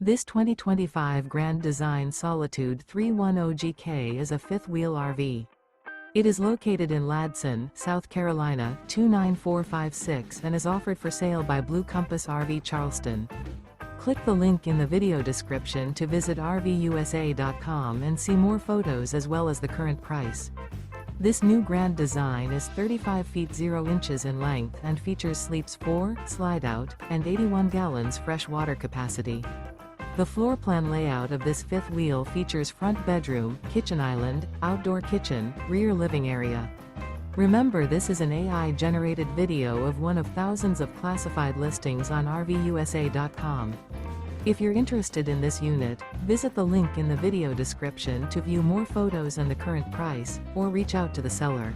This 2025 Grand Design Solitude 310GK is a fifth-wheel RV. It is located in Ladson, South Carolina, 29456 and is offered for sale by Blue Compass RV Charleston. Click the link in the video description to visit RVUSA.com and see more photos as well as the current price. This new Grand Design is 35 feet 0 inches in length and features sleeps 4, Slideout, and 81 gallons fresh water capacity. The floor plan layout of this fifth wheel features front bedroom, kitchen island, outdoor kitchen, rear living area. Remember, this is an AI-generated video of one of thousands of classified listings on RVUSA.com. If you're interested in this unit, visit the link in the video description to view more photos and the current price, or reach out to the seller.